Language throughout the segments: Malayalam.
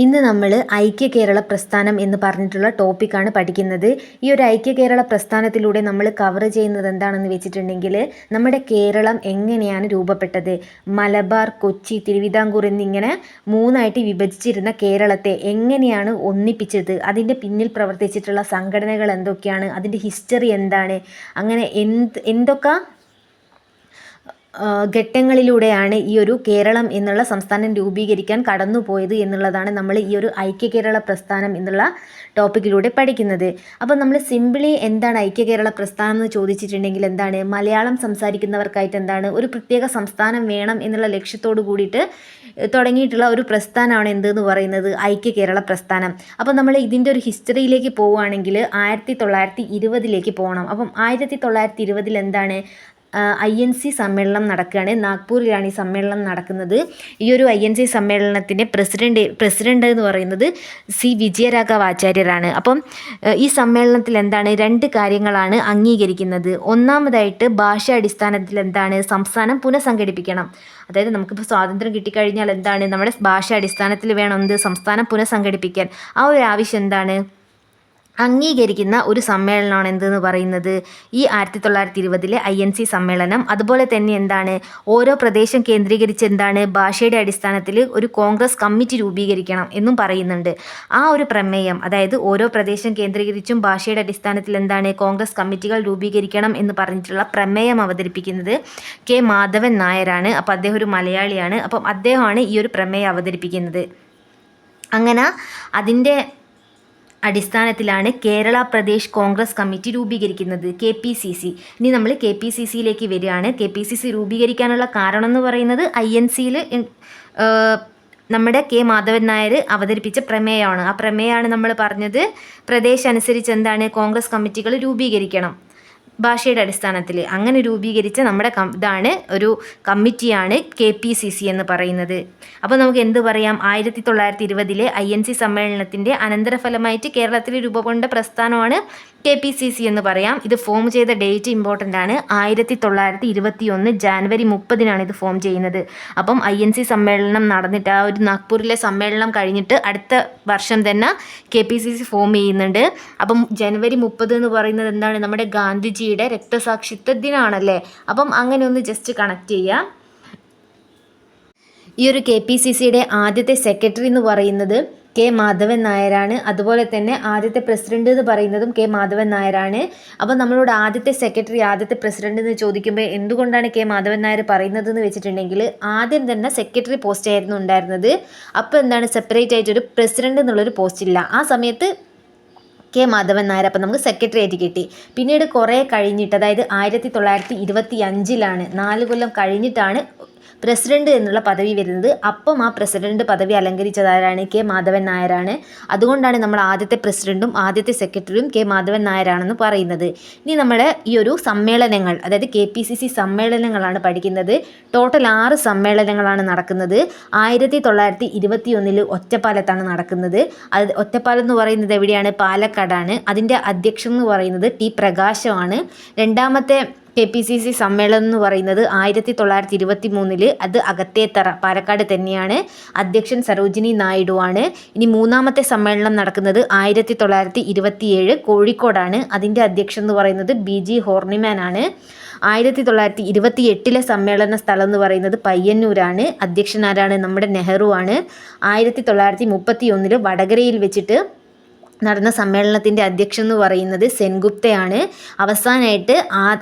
ഇന്ന് നമ്മൾ ഐക്യ കേരള പ്രസ്ഥാനം എന്ന് പറഞ്ഞിട്ടുള്ള ടോപ്പിക്കാണ് പഠിക്കുന്നത്. ഈ ഒരു ഐക്യ കേരള പ്രസ്ഥാനത്തിലൂടെ നമ്മൾ കവർ ചെയ്യുന്നത് എന്താണെന്ന് വെച്ചിട്ടുണ്ടെങ്കിൽ നമ്മുടെ കേരളം എങ്ങനെയാണ് രൂപപ്പെട്ടത്, മലബാർ, കൊച്ചി, തിരുവിതാംകൂർ എന്നിങ്ങനെ മൂന്നായിട്ട് വിഭജിച്ചിരുന്ന കേരളത്തെ എങ്ങനെയാണ് ഒന്നിപ്പിച്ചത്, അതിൻ്റെ പിന്നിൽ പ്രവർത്തിച്ചിട്ടുള്ള സംഘടനകൾ എന്തൊക്കെയാണ്, അതിൻ്റെ ഹിസ്റ്ററി എന്താണ്, അങ്ങനെ എന്തൊക്കെ ഘട്ടങ്ങളിലൂടെയാണ് ഈ ഒരു കേരളം എന്നുള്ള സംസ്ഥാനം രൂപീകരിക്കാൻ കടന്നുപോയത് എന്നുള്ളതാണ് നമ്മൾ ഈ ഒരു ഐക്യ കേരള പ്രസ്ഥാനം എന്നുള്ള ടോപ്പിക്കിലൂടെ പഠിക്കുന്നത്. അപ്പോൾ നമ്മൾ സിംപിളി എന്താണ് ഐക്യ കേരള പ്രസ്ഥാനം എന്ന് ചോദിച്ചിട്ടുണ്ടെങ്കിൽ എന്താണ്, മലയാളം സംസാരിക്കുന്നവർക്കായിട്ട് എന്താണ് ഒരു പ്രത്യേക സംസ്ഥാനം വേണം എന്നുള്ള ലക്ഷ്യത്തോട് കൂടിയിട്ട് തുടങ്ങിയിട്ടുള്ള ഒരു പ്രസ്ഥാനമാണ് എന്തെന്ന് പറയുന്നത് ഐക്യ കേരള പ്രസ്ഥാനം. അപ്പോൾ നമ്മൾ ഇതിൻ്റെ ഒരു ഹിസ്റ്ററിയിലേക്ക് പോവുകയാണെങ്കിൽ 1920 പോകണം. അപ്പം 1920 എന്താണ് INC സമ്മേളനം നടക്കുകയാണ്. നാഗ്പൂരിലാണ് ഈ സമ്മേളനം നടക്കുന്നത്. ഈ ഒരു INC സമ്മേളനത്തിൻ്റെ പ്രസിഡന്റ് എന്ന് പറയുന്നത് C വിജയരാഘവ ആചാര്യരാണ്. അപ്പം ഈ സമ്മേളനത്തിൽ എന്താണ് രണ്ട് കാര്യങ്ങളാണ് അംഗീകരിക്കുന്നത്. ഒന്നാമതായിട്ട് ഭാഷാടിസ്ഥാനത്തിൽ എന്താണ് സംസ്ഥാനം പുനഃസംഘടിപ്പിക്കണം. അതായത് നമുക്കിപ്പോൾ സ്വാതന്ത്ര്യം കിട്ടിക്കഴിഞ്ഞാൽ എന്താണ് നമ്മുടെ ഭാഷാടിസ്ഥാനത്തിൽ വേണം എന്ത് സംസ്ഥാനം പുനഃസംഘടിപ്പിക്കാൻ. ആ ഒരു ആവശ്യം എന്താണ് അംഗീകരിക്കുന്ന ഒരു സമ്മേളനമാണ് എന്തെന്ന് പറയുന്നത് ഈ 1920 INC സമ്മേളനം. അതുപോലെ തന്നെ എന്താണ് ഓരോ പ്രദേശം കേന്ദ്രീകരിച്ച് എന്താണ് ഭാഷയുടെ അടിസ്ഥാനത്തിൽ ഒരു കോൺഗ്രസ് കമ്മിറ്റി രൂപീകരിക്കണം എന്നും പറയുന്നുണ്ട്. ആ ഒരു പ്രമേയം, അതായത് ഓരോ പ്രദേശം കേന്ദ്രീകരിച്ചും ഭാഷയുടെ അടിസ്ഥാനത്തിൽ എന്താണ് കോൺഗ്രസ് കമ്മിറ്റികൾ രൂപീകരിക്കണം എന്ന് പറഞ്ഞിട്ടുള്ള പ്രമേയം അവതരിപ്പിക്കുന്നത് K മാധവൻ നായരാണ്. അപ്പോൾ അദ്ദേഹം ഒരു മലയാളിയാണ്. അപ്പം അദ്ദേഹമാണ് ഈ ഒരു പ്രമേയം അവതരിപ്പിക്കുന്നത്. അങ്ങനെ അതിൻ്റെ അടിസ്ഥാനത്തിലാണ് കേരള പ്രദേശ് കോൺഗ്രസ് കമ്മിറ്റി രൂപീകരിക്കുന്നത്, KPCC. ഇനി നമ്മൾ KPCCയിലേക്ക് വരികയാണ്. KPCC രൂപീകരിക്കാനുള്ള കാരണം എന്ന് പറയുന്നത് INCയിൽ നമ്മുടെ K മാധവൻ നായർ അവതരിപ്പിച്ച പ്രമേയമാണ്. ആ പ്രമേയമാണ് നമ്മൾ പറഞ്ഞത് പ്രദേശം അനുസരിച്ച് എന്താണ് കോൺഗ്രസ് കമ്മിറ്റികൾ രൂപീകരിക്കണം ഭാഷയുടെ അടിസ്ഥാനത്തിൽ. അങ്ങനെ രൂപീകരിച്ച നമ്മുടെ ഇതാണ് ഒരു കമ്മിറ്റിയാണ് KPCC എന്ന് പറയുന്നത്. അപ്പോൾ നമുക്ക് എന്ത് പറയാം, 1920 INC സമ്മേളനത്തിൻ്റെ അനന്തരഫലമായിട്ട് കേരളത്തിൽ രൂപം കൊണ്ട പ്രസ്ഥാനമാണ് KPCC എന്ന് പറയാം. ഇത് ഫോം ചെയ്ത ഡേറ്റ് ഇമ്പോർട്ടൻ്റ് ആണ്. 1921 ജാനുവരി 30 ഇത് ഫോം ചെയ്യുന്നത്. അപ്പം INC സമ്മേളനം നടന്നിട്ട് ആ ഒരു നാഗ്പൂരിലെ സമ്മേളനം കഴിഞ്ഞിട്ട് അടുത്ത വർഷം തന്നെ KPCC ഫോം ചെയ്യുന്നുണ്ട്. അപ്പം ജനുവരി 30 എന്ന് പറയുന്നത് എന്താണ് നമ്മുടെ ഗാന്ധിജിയുടെ രക്തസാക്ഷിത്വ ദിനമാണല്ലേ. അപ്പം അങ്ങനെ ഒന്ന് ജസ്റ്റ് കണക്ട് ചെയ്യാം. ഈ ഒരു KPCCയുടെ ആദ്യത്തെ സെക്രട്ടറി എന്ന് പറയുന്നത് K മാധവൻ നായരാണ്. അതുപോലെ തന്നെ ആദ്യത്തെ പ്രസിഡന്റ് എന്ന് പറയുന്നതും K മാധവൻ നായരാണ്. അപ്പോൾ നമ്മളോട് ആദ്യത്തെ സെക്രട്ടറി, ആദ്യത്തെ പ്രസിഡന്റ് എന്ന് ചോദിക്കുമ്പോൾ എന്തുകൊണ്ടാണ് K മാധവൻ നായർ പറയുന്നത് എന്ന് വെച്ചിട്ടുണ്ടെങ്കിൽ ആദ്യം തന്നെ സെക്രട്ടറി പോസ്റ്റ് ആയിരുന്നു ഉണ്ടായിരുന്നത്. അപ്പോൾ എന്താണ് സെപ്പറേറ്റ് ആയിട്ടൊരു പ്രസിഡന്റ് എന്നുള്ളൊരു പോസ്റ്റ് ഇല്ല. ആ സമയത്ത് K മാധവൻ നായർ അപ്പം നമുക്ക് സെക്രട്ടറി ആയിട്ട് കിട്ടി. പിന്നീട് കുറേ കഴിഞ്ഞിട്ട്, അതായത് 1925 4 കൊല്ലം കഴിഞ്ഞിട്ടാണ് പ്രസിഡന്റ് എന്നുള്ള പദവി വരുന്നത്. അപ്പം ആ പ്രസിഡന്റ് പദവി അലങ്കരിച്ചതാരാണ് K മാധവൻ നായരാണ്. അതുകൊണ്ടാണ് നമ്മൾ ആദ്യത്തെ പ്രസിഡന്റും ആദ്യത്തെ സെക്രട്ടറിയും K മാധവൻ നായരാണെന്ന് പറയുന്നത്. ഇനി നമ്മൾ ഈ ഒരു സമ്മേളനങ്ങൾ, അതായത് KPCC സമ്മേളനങ്ങളാണ് പഠിക്കുന്നത്. ടോട്ടൽ 6 സമ്മേളനങ്ങളാണ് നടക്കുന്നത്. 1921 ഒറ്റപ്പാലത്താണ് നടക്കുന്നത്. അത് ഒറ്റപ്പാലം എന്ന് പറയുന്നത് എവിടെയാണ്, പാലക്കാടാണ്. അതിൻ്റെ അധ്യക്ഷൻ എന്ന് പറയുന്നത് T പ്രകാശമാണ്. രണ്ടാമത്തെ KPCC സമ്മേളനം എന്ന് പറയുന്നത് 1923 അത് അകത്തേത്തറ പാലക്കാട് തന്നെയാണ്. അധ്യക്ഷൻ സരോജിനി നായിഡു ആണ്. ഇനി മൂന്നാമത്തെ സമ്മേളനം നടക്കുന്നത് 1927 കോഴിക്കോടാണ്. അതിൻ്റെ അധ്യക്ഷൻ എന്ന് പറയുന്നത് BG ഹോർണിമാൻ ആണ്. 1928 സമ്മേളന സ്ഥലം എന്ന് പറയുന്നത് പയ്യന്നൂരാണ്. അധ്യക്ഷനാരാണ് നമ്മുടെ നെഹ്റു ആണ്. 1931 വടകരയിൽ വെച്ചിട്ട് നടന്ന സമ്മേളനത്തിൻ്റെ അധ്യക്ഷൻ എന്ന് പറയുന്നത് സെൻഗുപ്തയാണ്.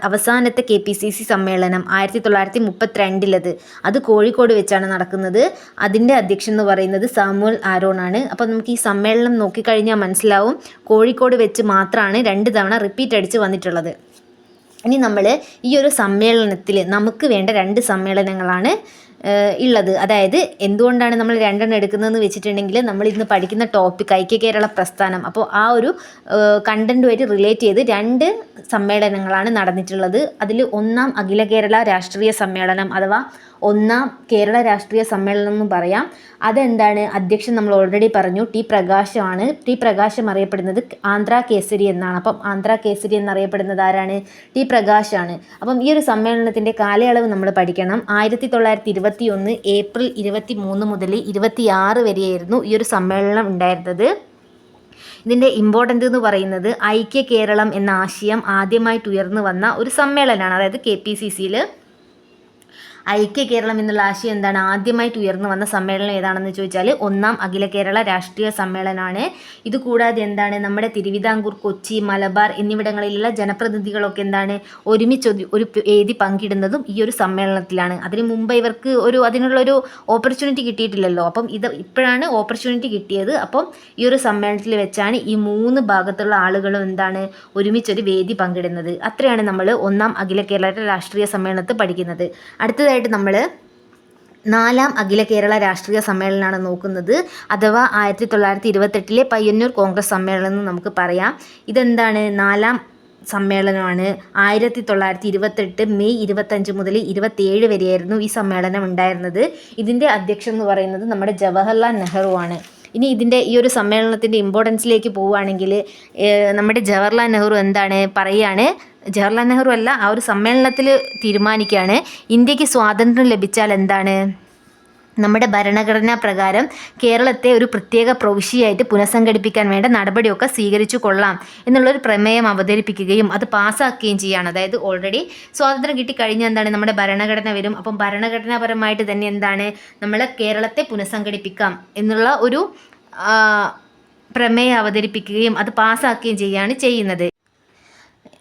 അവസാനത്തെ KPCC സമ്മേളനം 1932 അത് കോഴിക്കോട് വെച്ചാണ് നടക്കുന്നത്. അതിൻ്റെ അധ്യക്ഷൻ എന്ന് പറയുന്നത് സാമുവൽ ആരോൺ ആണ്. അപ്പോൾ നമുക്ക് ഈ സമ്മേളനം നോക്കിക്കഴിഞ്ഞാൽ മനസ്സിലാവും കോഴിക്കോട് വെച്ച് മാത്രമാണ് 2 തവണ റിപ്പീറ്റ് അടിച്ച് വന്നിട്ടുള്ളത്. ഇനി നമ്മൾ ഈ ഒരു സമ്മേളനത്തിൽ നമുക്ക് വേണ്ട 2 സമ്മേളനങ്ങളാണ് ഉള്ളത്. അതായത് എന്തുകൊണ്ടാണ് നമ്മൾ 2 എടുക്കുന്നതെന്ന് വെച്ചിട്ടുണ്ടെങ്കിൽ നമ്മൾ ഇന്ന് പഠിക്കുന്ന ടോപ്പിക് ഐക്യ കേരള പ്രസ്ഥാനം. അപ്പോൾ ആ ഒരു കണ്ടൻറ്റുമായിട്ട് റിലേറ്റ് ചെയ്ത് 2 സമ്മേളനങ്ങളാണ് നടന്നിട്ടുള്ളത്. അതിൽ ഒന്നാം അഖില കേരള രാഷ്ട്രീയ സമ്മേളനം അഥവാ ഒന്നാം കേരള രാഷ്ട്രീയ സമ്മേളനം എന്ന് പറയാം. അതെന്താണ്? അധ്യക്ഷൻ നമ്മൾ ഓൾറെഡി പറഞ്ഞു, ടി പ്രകാശമാണ്. ടി പ്രകാശം അറിയപ്പെടുന്നത് ആന്ധ്ര കേസരി എന്നാണ്. അപ്പം ആന്ധ്ര കേസരി എന്നറിയപ്പെടുന്നത് ആരാണ്? ടി പ്രകാശാണ്. അപ്പം ഈ ഒരു സമ്മേളനത്തിൻ്റെ കാലയളവ് നമ്മൾ പഠിക്കണം. 1921 ഏപ്രിൽ 23 മുതൽ 26 വരെയായിരുന്നു ഈ ഒരു സമ്മേളനം ഉണ്ടായിരുന്നത്. ഇതിൻ്റെ ഇമ്പോർട്ടൻ്റ് എന്ന് പറയുന്നത് ഐക്യ കേരളം എന്ന ആശയം ആദ്യമായിട്ട് ഉയർന്നു വന്ന ഒരു സമ്മേളനമാണ്. അതായത് KPCCയിൽ ഐക്യ കേരളം എന്നുള്ള ആശയം എന്താണ്? ആദ്യമായിട്ട് ഉയർന്നു വന്ന സമ്മേളനം ഏതാണെന്ന് ചോദിച്ചാൽ ഒന്നാം അഖില കേരള രാഷ്ട്രീയ സമ്മേളനമാണ്. ഇതുകൂടാതെ എന്താണ്? നമ്മുടെ തിരുവിതാംകൂർ, കൊച്ചി, മലബാർ എന്നിവിടങ്ങളിലുള്ള ജനപ്രതിനിധികളൊക്കെ എന്താണ്? ഒരുമിച്ച് ഒരു വേദി പങ്കിടുന്നതും ഈ ഒരു സമ്മേളനത്തിലാണ്. അതിന് മുമ്പ് ഇവർക്ക് അതിനുള്ളൊരു ഓപ്പർച്യൂണിറ്റി കിട്ടിയിട്ടില്ലല്ലോ. അപ്പം ഇപ്പോഴാണ് ഓപ്പർച്യൂണിറ്റി കിട്ടിയത്. അപ്പം ഈ ഒരു സമ്മേളനത്തിൽ വെച്ചാണ് ഈ 3 ഭാഗത്തുള്ള ആളുകളും എന്താണ്? ഒരുമിച്ചൊരു വേദി പങ്കിടുന്നത്. അത്രയാണ് നമ്മൾ ഒന്നാം അഖില കേരള രാഷ്ട്രീയ സമ്മേളനത്തിൽ പഠിക്കുന്നത്. അടുത്തതായിട്ട് നമ്മൾ 4ാം അഖില കേരള രാഷ്ട്രീയ സമ്മേളനമാണ് നോക്കുന്നത്. അഥവാ 1928 പയ്യന്നൂർ കോൺഗ്രസ് സമ്മേളനം എന്ന് നമുക്ക് പറയാം. ഇതെന്താണ്? 4ാം സമ്മേളനമാണ്. 1928 മെയ് 25 മുതൽ 27 വരെയായിരുന്നു ഈ സമ്മേളനം ഉണ്ടായിരുന്നത്. ഇതിൻ്റെ അധ്യക്ഷൻ എന്ന് പറയുന്നത് നമ്മുടെ ജവഹർലാൽ നെഹ്റു ആണ്. ഇനി ഇതിൻ്റെ ഈ ഒരു സമ്മേളനത്തിൻ്റെ ഇമ്പോർട്ടൻസിലേക്ക് പോവുകയാണെങ്കിൽ നമ്മുടെ ജവഹർലാൽ നെഹ്റു എന്താണ് പറയുകയാണ്? ജവഹർലാൽ നെഹ്റു അല്ല, ആ ഒരു സമ്മേളനത്തിൽ തീരുമാനിക്കുകയാണ്, ഇന്ത്യക്ക് സ്വാതന്ത്ര്യം ലഭിച്ചാൽ എന്താണ്? നമ്മുടെ ഭരണഘടനാ പ്രകാരം കേരളത്തെ ഒരു പ്രത്യേക പ്രവിശ്യയായിട്ട് പുനഃസംഘടിപ്പിക്കാൻ വേണ്ട നടപടിയൊക്കെ സ്വീകരിച്ചു കൊള്ളാം എന്നുള്ളൊരു പ്രമേയം അവതരിപ്പിക്കുകയും അത് പാസ്സാക്കുകയും ചെയ്യുകയാണ്. അതായത് ഓൾറെഡി സ്വാതന്ത്ര്യം കിട്ടിക്കഴിഞ്ഞാൽ എന്താണ്? നമ്മുടെ ഭരണഘടന വരും. അപ്പം ഭരണഘടനാപരമായിട്ട് തന്നെ എന്താണ്? നമ്മൾ കേരളത്തെ പുനഃസംഘടിപ്പിക്കാം എന്നുള്ള ഒരു പ്രമേയം അവതരിപ്പിക്കുകയും അത് പാസ്സാക്കുകയും ചെയ്യുകയാണ് ചെയ്യുന്നത്.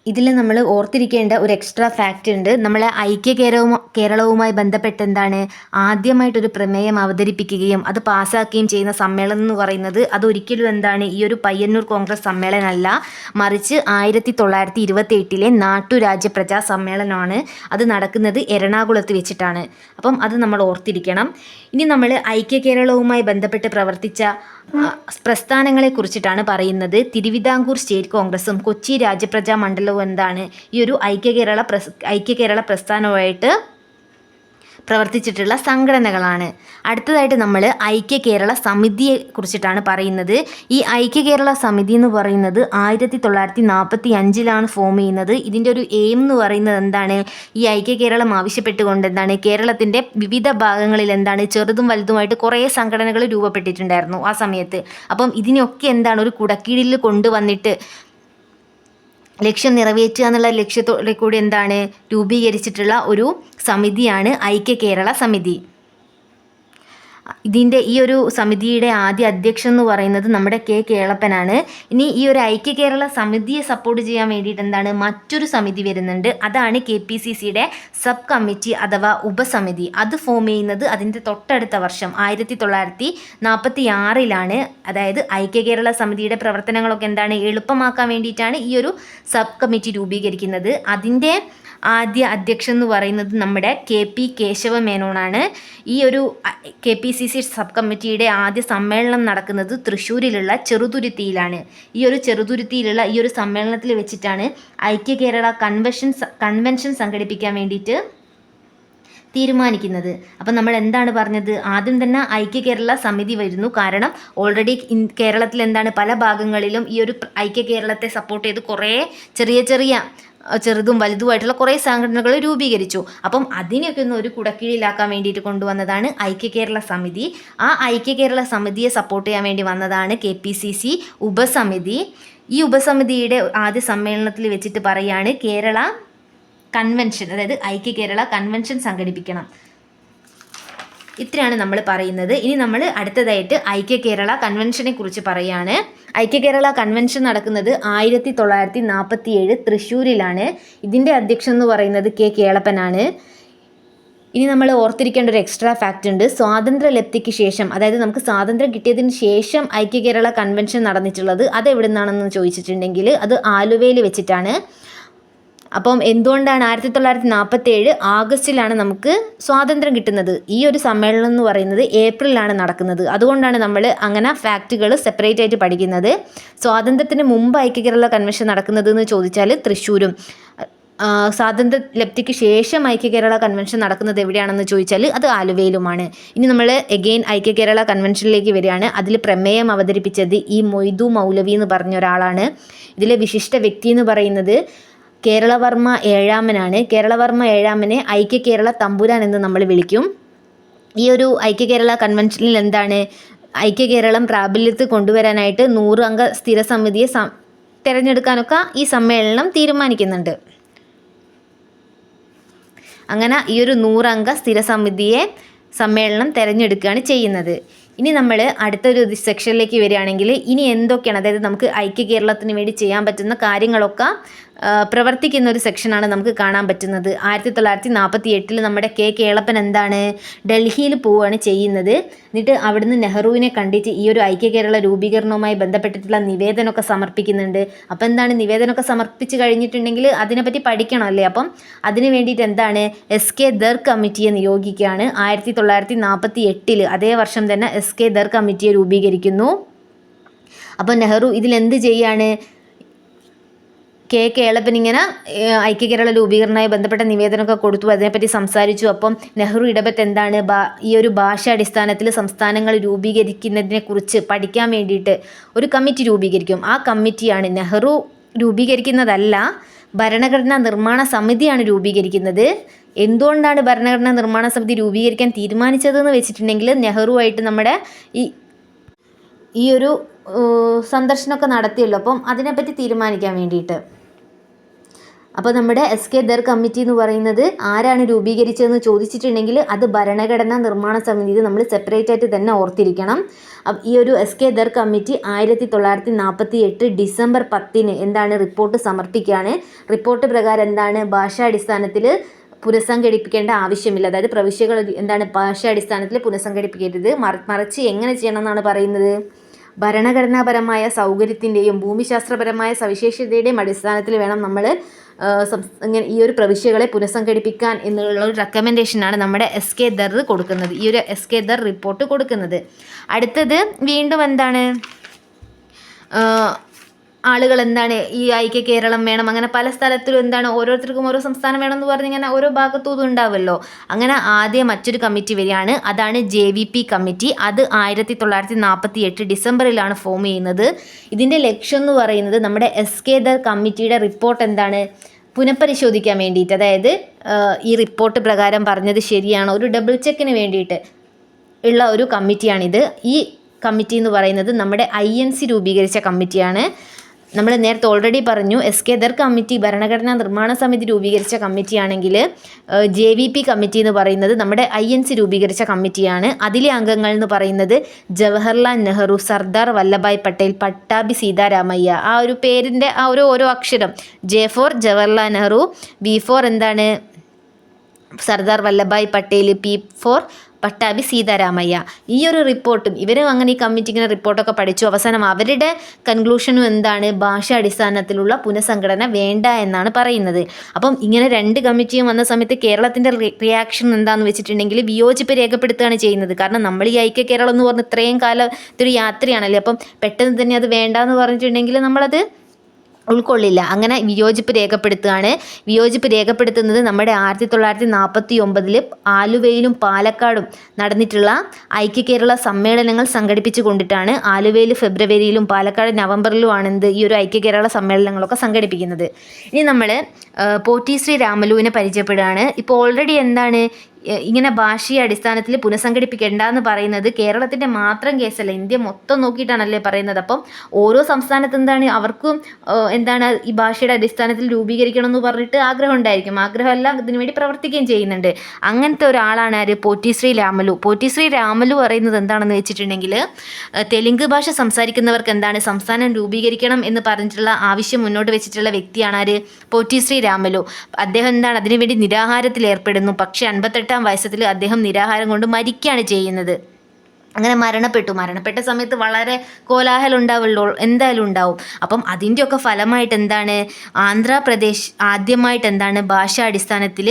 ഇതിൽ നമ്മൾ ഓർത്തിരിക്കേണ്ട ഒരു എക്സ്ട്രാ ഫാക്റ്റ് ഉണ്ട്. നമ്മളെ ഐക്യ കേരളവുമായി ബന്ധപ്പെട്ട് എന്താണ്? ആദ്യമായിട്ടൊരു പ്രമേയം അവതരിപ്പിക്കുകയും അത് പാസ്സാക്കുകയും ചെയ്യുന്ന സമ്മേളനം എന്ന് പറയുന്നത് അതൊരിക്കലും എന്താണ്? ഈ ഒരു പയ്യന്നൂർ കോൺഗ്രസ് സമ്മേളനമല്ല, മറിച്ച് 1928 നാട്ടുരാജ്യ പ്രജാ സമ്മേളനമാണ്. അത് നടക്കുന്നത് എറണാകുളത്ത് വെച്ചിട്ടാണ്. അപ്പം അത് നമ്മൾ ഓർത്തിരിക്കണം. ഇനി നമ്മൾ ഐക്യ കേരളവുമായി ബന്ധപ്പെട്ട് പ്രവർത്തിച്ച പ്രസ്ഥാനങ്ങളെ കുറിച്ചിട്ടാണ് പറയുന്നത്. തിരുവിതാംകൂർ സ്റ്റേറ്റ് കോൺഗ്രസും കൊച്ചി രാജ്യപ്രജാ മണ്ഡലവും എന്താണ്? ഈ ഒരു ഐക്യ കേരള പ്രസ്ഥാനവുമായിട്ട് പ്രവർത്തിച്ചിട്ടുള്ള സംഘടനകളാണ്. അടുത്തതായിട്ട് നമ്മൾ ഐക്യ കേരള സമിതിയെ കുറിച്ചിട്ടാണ് പറയുന്നത്. ഈ ഐക്യ കേരള സമിതി എന്ന് പറയുന്നത് 1945 ഫോം ചെയ്യുന്നത്. ഇതിൻ്റെ ഒരു എയിം എന്ന് പറയുന്നത് എന്താണ്? ഈ ഐക്യ കേരളം ആവശ്യപ്പെട്ടുകൊണ്ട് എന്താണ്? കേരളത്തിൻ്റെ വിവിധ ഭാഗങ്ങളിൽ എന്താണ്? ചെറുതും വലുതുമായിട്ട് കുറേ സംഘടനകൾ രൂപപ്പെട്ടിട്ടുണ്ടായിരുന്നു ആ സമയത്ത്. അപ്പം ഇതിനൊക്കെ എന്താണ്? ഒരു കുടക്കീഴിൽ കൊണ്ടുവന്നിട്ട് ലക്ഷ്യം നിറവേറ്റുക എന്നുള്ള ലക്ഷ്യത്തോടെ കൂടി എന്താണ്? രൂപീകരിച്ചിട്ടുള്ള ഒരു സമിതിയാണ് ഐക്യ കേരള സമിതി. ഇതിൻ്റെ ഈ ഒരു സമിതിയുടെ ആദ്യ അധ്യക്ഷൻ എന്ന് പറയുന്നത് നമ്മുടെ കെ കേളപ്പനാണ്. ഇനി ഈ ഒരു ഐക്യ കേരള സമിതിയെ സപ്പോർട്ട് ചെയ്യാൻ വേണ്ടിയിട്ട് എന്താണ്? മറ്റൊരു സമിതി വരുന്നുണ്ട്. അതാണ് KPCCയുടെ സബ് കമ്മിറ്റി അഥവാ ഉപസമിതി. അത് ഫോം ചെയ്യുന്നത് അതിൻ്റെ തൊട്ടടുത്ത വർഷം 1946 അതായത് ഐക്യ കേരള സമിതിയുടെ പ്രവർത്തനങ്ങളൊക്കെ എന്താണ്? എളുപ്പമാക്കാൻ വേണ്ടിയിട്ടാണ് ഈ ഒരു സബ് കമ്മിറ്റി രൂപീകരിക്കുന്നത്. അതിൻ്റെ ആദ്യ അധ്യക്ഷൻ എന്ന് പറയുന്നത് നമ്മുടെ KP കേശവമേനോനാണ്. ഈ ഒരു KPCC സബ് കമ്മിറ്റിയുടെ ആദ്യ സമ്മേളനം നടക്കുന്നത് തൃശ്ശൂരിലുള്ള ചെറുതുരുത്തിയിലാണ്. ഈ ഒരു ചെറുതുരുത്തിയിലുള്ള ഈ ഒരു സമ്മേളനത്തിൽ വെച്ചിട്ടാണ് ഐക്യ കേരള കൺവെൻഷൻ സംഘടിപ്പിക്കാൻ വേണ്ടിയിട്ട് തീരുമാനിക്കുന്നത്. അപ്പം നമ്മൾ എന്താണ് പറഞ്ഞത്? ആദ്യം തന്നെ ഐക്യ കേരള സമിതി വരുന്നു. കാരണം ഓൾറെഡി കേരളത്തിൽ എന്താണ്? പല ഭാഗങ്ങളിലും ഈ ഒരു ഐക്യ കേരളത്തെ സപ്പോർട്ട് ചെയ്ത് കുറേ ചെറുതും വലുതുമായിട്ടുള്ള കുറേ സംഘടനകൾ രൂപീകരിച്ചു. അപ്പം അതിനെയൊക്കെ ഒന്ന് ഒരു കുടക്കീഴിലാക്കാൻ വേണ്ടിയിട്ട് കൊണ്ടുവന്നതാണ് ഐക്യ കേരള സമിതി. ആ ഐക്യ കേരള സമിതിയെ സപ്പോർട്ട് ചെയ്യാൻ വേണ്ടി വന്നതാണ് KPCC ഉപസമിതി. ഈ ഉപസമിതിയുടെ ആദ്യ സമ്മേളനത്തിൽ വെച്ചിട്ട് പറയാണ് കേരള കൺവെൻഷൻ, അതായത് ഐക്യ കേരള കൺവെൻഷൻ സംഘടിപ്പിക്കണം. ഇത്രയാണ് നമ്മൾ പറയുന്നത്. ഇനി നമ്മൾ അടുത്തതായിട്ട് ഐക്യ കേരള കൺവെൻഷനെ കുറിച്ച് പറയുകയാണ്. ഐക്യ കേരള കൺവെൻഷൻ നടക്കുന്നത് 1947 തൃശ്ശൂരിലാണ്. ഇതിൻ്റെ അധ്യക്ഷൻ എന്ന് പറയുന്നത് കെ കേളപ്പനാണ്. ഇനി നമ്മൾ ഓർത്തിരിക്കേണ്ട ഒരു എക്സ്ട്രാ ഫാക്റ്റ് ഉണ്ട്. സ്വാതന്ത്ര്യ ലബ്ധിക്ക് ശേഷം, അതായത് നമുക്ക് സ്വാതന്ത്ര്യം കിട്ടിയതിന് ശേഷം ഐക്യ കേരള കൺവെൻഷൻ നടന്നിട്ടുള്ളത് അത് എവിടെ നിന്നാണെന്ന് ചോദിച്ചിട്ടുണ്ടെങ്കിൽ അത് ആലുവയിൽ വെച്ചിട്ടാണ്. അപ്പം എന്തുകൊണ്ടാണ് 1947 ആഗസ്റ്റിലാണ് നമുക്ക് സ്വാതന്ത്ര്യം കിട്ടുന്നത്? ഈ ഒരു സമ്മേളനം എന്ന് പറയുന്നത് ഏപ്രിലാണ് നടക്കുന്നത്. അതുകൊണ്ടാണ് നമ്മൾ അങ്ങനെ ഫാക്റ്റുകൾ സെപ്പറേറ്റ് ആയിട്ട് പഠിക്കുന്നത്. സ്വാതന്ത്ര്യത്തിന് മുമ്പ് ഐക്യ കേരള കൺവെൻഷൻ നടക്കുന്നത് എന്ന് ചോദിച്ചാൽ തൃശ്ശൂരും, സ്വാതന്ത്ര്യ ലബ്ധിക്ക് ശേഷം ഐക്യ കേരള കൺവെൻഷൻ നടക്കുന്നത് എവിടെയാണെന്ന് ചോദിച്ചാൽ അത് ആലുവയിലുമാണ്. ഇനി നമ്മൾ എഗെയിൻ ഐക്യ കേരള കൺവെൻഷനിലേക്ക് വരികയാണ്. അതിൽ പ്രമേയം അവതരിപ്പിച്ചത് ഈ മൊയ്തു മൗലവി എന്ന് പറഞ്ഞ ഒരാളാണ്. ഇതിലെ വിശിഷ്ട വ്യക്തി എന്ന് പറയുന്നത് കേരളവർമ്മ ഏഴാമനാണ്. കേരളവർമ്മ ഏഴാമനെ ഐക്യ കേരള തമ്പുരാൻ എന്ന് നമ്മൾ വിളിക്കും. ഈ ഒരു ഐക്യ കേരള കൺവെൻഷനിൽ എന്താണ്, ഐക്യ കേരളം പ്രാബല്യത്തിൽ കൊണ്ടുവരാനായിട്ട് 100 അംഗ സ്ഥിരസമിതിയെ തിരഞ്ഞെടുക്കാനൊക്കെ ഈ സമ്മേളനം തീരുമാനിക്കുന്നുണ്ട്. അങ്ങനെ ഈ ഒരു 100 അംഗ സ്ഥിരസമിതിയെ സമ്മേളനം തിരഞ്ഞെടുക്കുകയാണ് ചെയ്യുന്നത്. ഇനി നമ്മൾ അടുത്തൊരു സെക്ഷനിലേക്ക് വരികയാണെങ്കിൽ ഇനി എന്തൊക്കെയാണ്, അതായത് നമുക്ക് ഐക്യ കേരളത്തിന് വേണ്ടി ചെയ്യാൻ പറ്റുന്ന കാര്യങ്ങളൊക്കെ പ്രവർത്തിക്കുന്ന ഒരു സെക്ഷനാണ് നമുക്ക് കാണാൻ പറ്റുന്നത്. 1948 നമ്മുടെ കേളപ്പൻ എന്താണ്, ഡൽഹിയിൽ പോവുകയാണ് ചെയ്യുന്നത്. എന്നിട്ട് അവിടുന്ന് നെഹ്റുവിനെ കണ്ടിട്ട് ഈ ഒരു ഐക്യ കേരള രൂപീകരണവുമായി ബന്ധപ്പെട്ടിട്ടുള്ള നിവേദനമൊക്കെ സമർപ്പിക്കുന്നുണ്ട്. അപ്പം എന്താണ്, നിവേദനമൊക്കെ സമർപ്പിച്ച് കഴിഞ്ഞിട്ടുണ്ടെങ്കിൽ അതിനെപ്പറ്റി പഠിക്കണമല്ലേ. അപ്പം അതിന് വേണ്ടിയിട്ട് എന്താണ്, SK ദർ കമ്മിറ്റിയെ നിയോഗിക്കുകയാണ്. 1948 അതേ വർഷം തന്നെ SK ദർ കമ്മിറ്റിയെ രൂപീകരിക്കുന്നു. അപ്പോൾ നെഹ്റു ഇതിലെന്ത് ചെയ്യാണ്, കേളപ്പൻ ഇങ്ങനെ ഐക്യ കേരള രൂപീകരണവുമായി ബന്ധപ്പെട്ട നിവേദനമൊക്കെ കൊടുത്തു, അതിനെപ്പറ്റി സംസാരിച്ചു. അപ്പം നെഹ്റു ഇടപെട്ട് എന്താണ്, ഈ ഒരു ഭാഷാടിസ്ഥാനത്തിൽ സംസ്ഥാനങ്ങൾ രൂപീകരിക്കുന്നതിനെക്കുറിച്ച് പഠിക്കാൻ വേണ്ടിയിട്ട് ഒരു കമ്മിറ്റി രൂപീകരിക്കും. ആ കമ്മിറ്റിയാണ് നെഹ്റു രൂപീകരിക്കുന്നതല്ല, ഭരണഘടനാ നിർമ്മാണ സമിതിയാണ് രൂപീകരിക്കുന്നത്. എന്തുകൊണ്ടാണ് ഭരണഘടനാ നിർമ്മാണ സമിതി രൂപീകരിക്കാൻ തീരുമാനിച്ചതെന്ന് വെച്ചിട്ടുണ്ടെങ്കിൽ നെഹ്റുവായിട്ട് നമ്മുടെ ഈ ഒരു സന്ദർശനമൊക്കെ നടത്തിയല്ലോ, അപ്പം അതിനെപ്പറ്റി തീരുമാനിക്കാൻ വേണ്ടിയിട്ട്. അപ്പോൾ നമ്മുടെ SK ദർ കമ്മിറ്റി എന്ന് പറയുന്നത് ആരാണ് രൂപീകരിച്ചതെന്ന് ചോദിച്ചിട്ടുണ്ടെങ്കിൽ അത് ഭരണഘടനാ നിർമ്മാണ സമിതി, നമ്മൾ സെപ്പറേറ്റ് ആയിട്ട് തന്നെ ഓർത്തിരിക്കണം. ഈ ഒരു SK ദർ കമ്മിറ്റി 1948 ഡിസംബർ 10 എന്താണ്, റിപ്പോർട്ട് സമർപ്പിക്കുകയാണ്. റിപ്പോർട്ട് പ്രകാരം എന്താണ്, ഭാഷാടിസ്ഥാനത്തിൽ പുനഃസംഘടിപ്പിക്കേണ്ട ആവശ്യമില്ല, അതായത് പ്രവിശ്യകൾ എന്താണ് ഭാഷാടിസ്ഥാനത്തിൽ പുനഃസംഘടിപ്പിക്കരുത്, മറിച്ച് എങ്ങനെ ചെയ്യണം എന്നാണ് പറയുന്നത്, ഭരണഘടനാപരമായ സൗകര്യത്തിൻ്റെയും ഭൂമിശാസ്ത്രപരമായ സവിശേഷതയുടെയും അടിസ്ഥാനത്തിൽ വേണം നമ്മൾ ഇങ്ങനെ ഈ ഒരു പ്രവിശ്യകളെ പുനഃസംഘടിപ്പിക്കാൻ എന്നുള്ള ഒരു റെക്കമെൻഡേഷനാണ് നമ്മുടെ SK ദർ കൊടുക്കുന്നത്, ഈ ഒരു SK ദർ റിപ്പോർട്ട് കൊടുക്കുന്നത്. അടുത്തത് വീണ്ടും എന്താണ്, ആളുകൾ എന്താണ് ഈ ഐക്യ കേരളം വേണം, അങ്ങനെ പല സ്ഥലത്തിലും എന്താണ് ഓരോരുത്തർക്കും ഓരോ സംസ്ഥാനം വേണമെന്ന് പറഞ്ഞ് ഇങ്ങനെ ഓരോ ഭാഗത്തും ഉണ്ടാവുമല്ലോ. അങ്ങനെ ആദ്യം മറ്റൊരു കമ്മിറ്റി വരികയാണ്, അതാണ് JVP കമ്മിറ്റി. അത് 1948 ഡിസംബറിലാണ് ഫോം ചെയ്യുന്നത്. ഇതിൻ്റെ ലക്ഷ്യം എന്ന് പറയുന്നത് നമ്മുടെ SK ദർ കമ്മിറ്റിയുടെ റിപ്പോർട്ട് എന്താണ്, പുനഃപരിശോധിക്കാൻ വേണ്ടിയിട്ട്, അതായത് ഈ റിപ്പോർട്ട് പ്രകാരം പറഞ്ഞത് ശരിയാണോ, ഒരു ഡബിൾ ചെക്കിന് വേണ്ടിയിട്ട് ഉള്ള ഒരു കമ്മിറ്റിയാണിത്. ഈ കമ്മിറ്റി എന്ന് പറയുന്നത് നമ്മുടെ INC രൂപീകരിച്ച കമ്മിറ്റിയാണ്. നമ്മൾ നേരത്തെ ഓൾറെഡി പറഞ്ഞു, SK ദർ കമ്മിറ്റി ഭരണഘടനാ നിർമ്മാണ സമിതി രൂപീകരിച്ച കമ്മിറ്റിയാണെങ്കിൽ JVP കമ്മിറ്റി എന്ന് പറയുന്നത് നമ്മുടെ INC രൂപീകരിച്ച കമ്മിറ്റിയാണ്. അതിലെ അംഗങ്ങൾ എന്ന് പറയുന്നത് ജവഹർലാൽ നെഹ്റു, സർദാർ വല്ലഭായ് പട്ടേൽ, പട്ടാഭി സീതാരാമയ്യ. ആ ഒരു പേരിൻ്റെ ആ ഓരോ അക്ഷരം, J for Jawaharlal Nehru, B for എന്താണ് സർദാർ വല്ലഭായ് പട്ടേൽ, P ഫോർ പട്ടാഭി സീതാരാമയ്യ. ഈ ഒരു റിപ്പോർട്ടും ഇവരും അങ്ങനെ ഈ കമ്മിറ്റി ഇങ്ങനെ റിപ്പോർട്ടൊക്കെ പഠിച്ചു. അവസാനം അവരുടെ കൺക്ലൂഷനും എന്താണ്, ഭാഷാടിസ്ഥാനത്തിലുള്ള പുനഃസംഘടന വേണ്ട എന്നാണ് പറയുന്നത്. അപ്പം ഇങ്ങനെ 2 കമ്മിറ്റിയും വന്ന സമയത്ത് കേരളത്തിൻ്റെ റിയാക്ഷൻ എന്താണെന്ന് വെച്ചിട്ടുണ്ടെങ്കിൽ വിയോജിപ്പ് രേഖപ്പെടുത്തുകയാണ് ചെയ്യുന്നത്. കാരണം നമ്മൾ ഈ ഐക്യ കേരളം എന്ന് പറഞ്ഞ് ഇത്രയും കാലത്തൊരു യാത്രയാണല്ലേ, അപ്പം പെട്ടെന്ന് തന്നെ അത് വേണ്ടാന്ന് പറഞ്ഞിട്ടുണ്ടെങ്കിൽ നമ്മളത് ഉൾക്കൊള്ളില്ല. അങ്ങനെ വിയോജിപ്പ് രേഖപ്പെടുത്തുകയാണ്. വിയോജിപ്പ് രേഖപ്പെടുത്തുന്നത് നമ്മുടെ 1949 ആലുവയിലും പാലക്കാടും നടന്നിട്ടുള്ള ഐക്യ കേരള സമ്മേളനങ്ങൾ സംഘടിപ്പിച്ചു കൊണ്ടിട്ടാണ്. ആലുവയിൽ ഫെബ്രുവരിയിലും പാലക്കാട് നവംബറിലുമാണ് ഈ ഒരു ഐക്യ കേരള സമ്മേളനങ്ങളൊക്കെ സംഘടിപ്പിക്കുന്നത്. ഇനി നമ്മൾ പോറ്റി ശ്രീ രാമലുവിനെ പരിചയപ്പെടുകയാണ്. ഇപ്പോൾ ഓൾറെഡി എന്താണ്, ഇങ്ങനെ ഭാഷീയ അടിസ്ഥാനത്തിൽ പുനഃസംഘടിപ്പിക്കേണ്ടെന്ന് പറയുന്നത് കേരളത്തിൻ്റെ മാത്രം കേസല്ല, ഇന്ത്യ മൊത്തം നോക്കിയിട്ടാണല്ലേ പറയുന്നത്. അപ്പം ഓരോ സംസ്ഥാനത്ത് എന്താണ് അവർക്കും എന്താണ് ഈ ഭാഷയുടെ അടിസ്ഥാനത്തിൽ രൂപീകരിക്കണം എന്ന് പറഞ്ഞിട്ട് ആഗ്രഹം ഉണ്ടായിരിക്കും. ആഗ്രഹമല്ല, ഇതിനുവേണ്ടി പ്രവർത്തിക്കുകയും ചെയ്യുന്നുണ്ട്. അങ്ങനത്തെ ഒരാളാണ് ആര്, പോറ്റി ശ്രീ രാമലു. പോറ്റി ശ്രീ രാമലു പറയുന്നത് എന്താണെന്ന് വെച്ചിട്ടുണ്ടെങ്കിൽ, തെലുങ്ക് ഭാഷ സംസാരിക്കുന്നവർക്ക് എന്താണ് സംസ്ഥാനം രൂപീകരിക്കണം എന്ന് പറഞ്ഞിട്ടുള്ള ആവശ്യം മുന്നോട്ട് വെച്ചിട്ടുള്ള വ്യക്തിയാണ് ആര്, പോറ്റി ശ്രീ രാമലു. അദ്ദേഹം എന്താണ് അതിനുവേണ്ടി നിരാഹാരത്തിൽ ഏർപ്പെടുന്നു. പക്ഷേ 58-ാം വയസ്സത്തിൽ അദ്ദേഹം നിരാഹാരം കൊണ്ട് മരിക്കുകയാണ് ചെയ്യുന്നത്. അങ്ങനെ മരണപ്പെട്ട സമയത്ത് വളരെ കോലാഹലം ഉണ്ടാവുള്ളൂ, എന്തായാലും ഉണ്ടാവും. അപ്പം അതിൻ്റെയൊക്കെ ഫലമായിട്ട് എന്താണ്, ആന്ധ്രാപ്രദേശ് ആദ്യമായിട്ട് എന്താണ് ഭാഷാടിസ്ഥാനത്തിൽ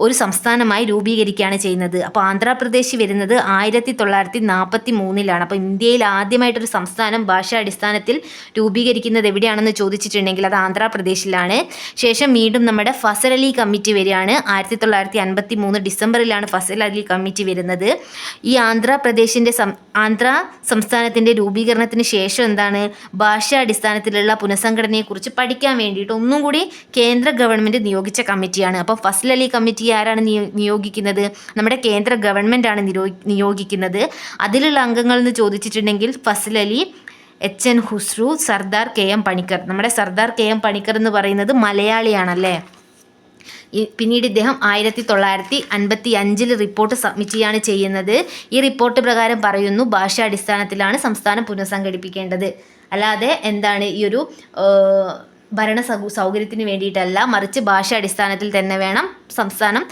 ഒരു സംസ്ഥാനമായി രൂപീകരിക്കുകയാണ് ചെയ്യുന്നത്. അപ്പോൾ ആന്ധ്രാപ്രദേശ് വരുന്നത് 1943. അപ്പോൾ ഇന്ത്യയിൽ ആദ്യമായിട്ടൊരു സംസ്ഥാനം ഭാഷാടിസ്ഥാനത്തിൽ രൂപീകരിക്കുന്നത് എവിടെയാണെന്ന് ചോദിച്ചിട്ടുണ്ടെങ്കിൽ അത് ആന്ധ്രാപ്രദേശിലാണ്. ശേഷം വീണ്ടും നമ്മുടെ ഫസൽ അലി കമ്മിറ്റി വരികയാണ്. 1953 ഡിസംബറിലാണ് ഫസൽ അലി കമ്മിറ്റി വരുന്നത്. ഈ ആന്ധ്ര സംസ്ഥാനത്തിൻ്റെ രൂപീകരണത്തിന് ശേഷം എന്താണ്, ഭാഷാടിസ്ഥാനത്തിലുള്ള പുനഃസംഘടനയെക്കുറിച്ച് പഠിക്കാൻ വേണ്ടിയിട്ട് ഒന്നും കൂടി കേന്ദ്ര ഗവൺമെൻറ് നിയോഗിച്ച കമ്മിറ്റിയാണ്. അപ്പോൾ ഫസൽ അലി കമ്മിറ്റി ആരാണ് നിയോഗിക്കുന്നത്? നമ്മുടെ കേന്ദ്ര ഗവൺമെൻറ് ആണ് നിയോഗിക്കുന്നത്. അതിലുള്ള അംഗങ്ങൾ എന്ന് ചോദിച്ചിട്ടുണ്ടെങ്കിൽ ഫസൽ അലി, HN ഖുസ്രു, സർദാർ KM പണിക്കർ. നമ്മുടെ സർദാർ KM പണിക്കർ എന്ന് പറയുന്നത് മലയാളിയാണല്ലേ. പിന്നീട് ഇദ്ദേഹം 1955 റിപ്പോർട്ട് സബ്മിറ്റ് ചെയ്യുകയാണ് ചെയ്യുന്നത്. ഈ റിപ്പോർട്ട് പ്രകാരം പറയുന്നു ഭാഷാടിസ്ഥാനത്തിലാണ് സംസ്ഥാനം പുനഃസംഘടിപ്പിക്കേണ്ടത്, അല്ലാതെ എന്താണ് ഈ ഒരു ഭരണ സൗകര്യത്തിന് വേണ്ടിയിട്ടല്ല, മറിച്ച് ഭാഷാടിസ്ഥാനത്തിൽ തന്നെ വേണം സംസ്ഥാനം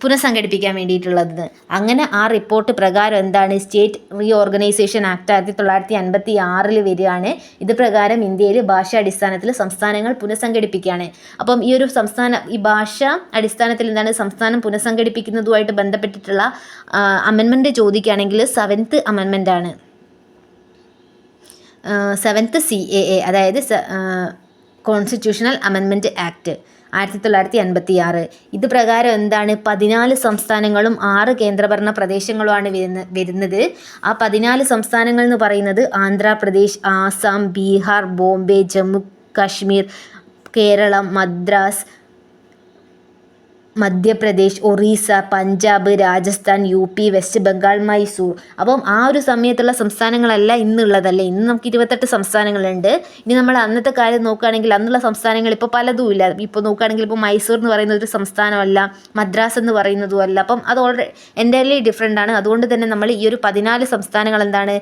പുനഃസംഘടിപ്പിക്കാൻ വേണ്ടിയിട്ടുള്ളത്. അങ്ങനെ ആ റിപ്പോർട്ട് പ്രകാരം എന്താണ്, സ്റ്റേറ്റ് റീഓർഗനൈസേഷൻ ആക്ട് 1956 വരികയാണ്. ഇത് പ്രകാരം ഇന്ത്യയിൽ ഭാഷാടിസ്ഥാനത്തിൽ സംസ്ഥാനങ്ങൾ പുനഃസംഘടിപ്പിക്കുകയാണ്. അപ്പം ഈ ഒരു ഈ ഭാഷ അടിസ്ഥാനത്തിൽ എന്താണ് സംസ്ഥാനം പുനഃസംഘടിപ്പിക്കുന്നതുമായിട്ട് ബന്ധപ്പെട്ടിട്ടുള്ള അമെൻമെൻറ്റ് ചോദിക്കുകയാണെങ്കിൽ 7th അമെൻമെൻ്റ് ആണ്. 7th CAA, അതായത് കോൺസ്റ്റിറ്റ്യൂഷണൽ അമെൻമെൻറ്റ് ആക്ട് 1956. ഇത് പ്രകാരം എന്താണ്, 14 സംസ്ഥാനങ്ങളും 6 കേന്ദ്രഭരണ പ്രദേശങ്ങളുമാണ് വരുന്നത്. ആ 14 സംസ്ഥാനങ്ങൾ എന്ന് പറയുന്നത് ആന്ധ്രാപ്രദേശ്, ആസാം, ബീഹാർ, ബോംബെ, ജമ്മു കാശ്മീർ, കേരളം, മദ്രാസ്, മധ്യപ്രദേശ്, ഒറീസ, പഞ്ചാബ്, രാജസ്ഥാൻ, UP, വെസ്റ്റ് ബംഗാൾ, മൈസൂർ. അപ്പം ആ ഒരു സമയത്തുള്ള സംസ്ഥാനങ്ങളല്ല ഇന്നുള്ളതല്ലേ. ഇന്ന് നമുക്ക് 28 സംസ്ഥാനങ്ങളുണ്ട്. ഇനി നമ്മൾ അന്നത്തെ കാര്യം നോക്കുകയാണെങ്കിൽ അന്നുള്ള സംസ്ഥാനങ്ങൾ ഇപ്പോൾ പലതും ഇല്ല. ഇപ്പോൾ നോക്കുകയാണെങ്കിൽ ഇപ്പോൾ മൈസൂർ എന്ന് പറയുന്ന ഒരു സംസ്ഥാനമല്ല, മദ്രാസ് എന്ന് പറയുന്നതും അല്ല. അപ്പം അത് എൻ്റയർലി ഡിഫറെൻ്റ് ആണ്. അതുകൊണ്ട് തന്നെ നമ്മൾ ഈ ഒരു 14 സംസ്ഥാനങ്ങൾ എന്താണ്